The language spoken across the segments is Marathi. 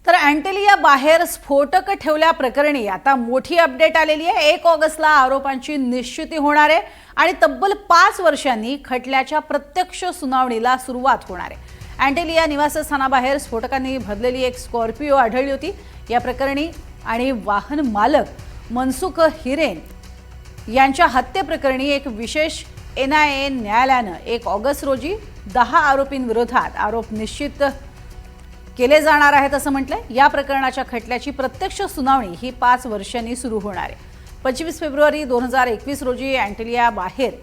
तर अँटेलिया बाहेर स्फोटक ठेवल्याप्रकरणी आता मोठी अपडेट आलेली आहे। 1 ऑगस्टला आरोपांची निश्चिती होणार आहे आणि तब्बल 5 वर्षांनी खटल्याच्या प्रत्यक्ष सुनावणीला सुरुवात होणार आहे। अँटेलिया निवासस्थानाबाहेर स्फोटकांनी भरलेली एक स्कॉर्पिओ आढळली होती। या प्रकरणी आणि वाहन मालक मनसुख हिरेन यांच्या हत्येप्रकरणी एक विशेष NIA न्यायालयाने 1 ऑगस्ट रोजी 10 आरोपींविरोधात आरोप निश्चित केले जाणार आहेत असं म्हटलंय। या प्रकरणाच्या खटल्याची प्रत्यक्ष सुनावणी ही 5 वर्षांनी सुरू होणार आहे। 25 फेब्रुवारी 2021 रोजी अँटेलिया बाहेर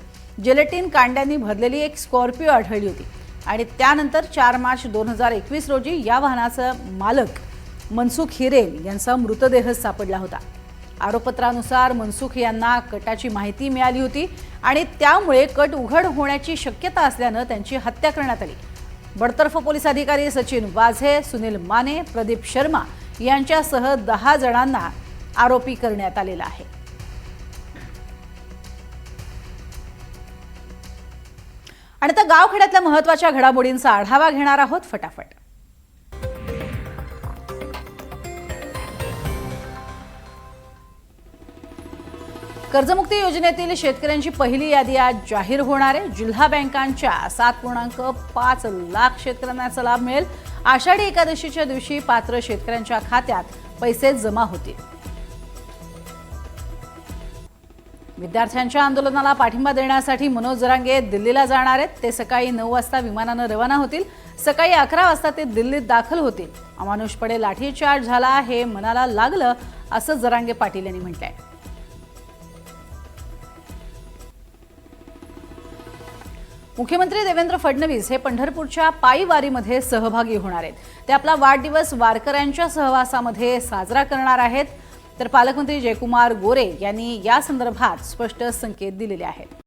जेलेटिन कांड्यांनी भरलेली एक स्कॉर्पिओ आढळली होती आणि त्यानंतर 4 मार्च 2021 रोजी या वाहनाचा मालक मनसुख हिरेन यांचा मृतदेह सापडला होता। आरोपपत्रानुसार मनसुख यांना कटाची माहिती मिळाली होती आणि त्यामुळे कट उघड होण्याची शक्यता असल्याने त्यांची हत्या करण्यात आली। बडतर्फ पोलीस अधिकारी सचिन वाझे, सुनील माने, प्रदीप शर्मा यांच्यासह 10 जणांना आरोपी करण्यात आलेला आहे। आणि आता गावखेड्यातल्या महत्त्वाच्या घडामोडींचा आढावा घेणार आहोत फटाफट। कर्जमुक्ती योजनेतील शेतकऱ्यांची पहिली यादी आज जाहीर होणार आहे। जिल्हा बँकांच्या 7.5 लाख शेतकऱ्यांना लाभ मिळेल। आषाढी एकादशीच्या दिवशी पात्र शेतकऱ्यांच्या खात्यात पैसे जमा होतील। विद्यार्थ्यांच्या आंदोलनाला पाठिंबा देण्यासाठी मनोज जरांगे दिल्लीला जाणार आहेत। ते सकाळी 9 वाजता विमानाने रवाना होतील। सकाळी 11 वाजता ते दिल्लीत दाखल होतील। अमानुषपणे लाठीचार्ज झाला हे मनाला लागलं असं जरांगे पाटील यांनी म्हटलंय। मुख्यमंत्री देवेंद्र फडणवीस हे पंढरपूरच्या पायी वारीमध्ये सहभागी होणार आहेत। ते आपला वाढदिवस वारकऱ्यांच्या सहवासामध्ये साजरा करणार आहेत। तर पालकमंत्री जयकुमार गोरे यांनी या संदर्भात स्पष्ट संकेत दिलेले आहेत।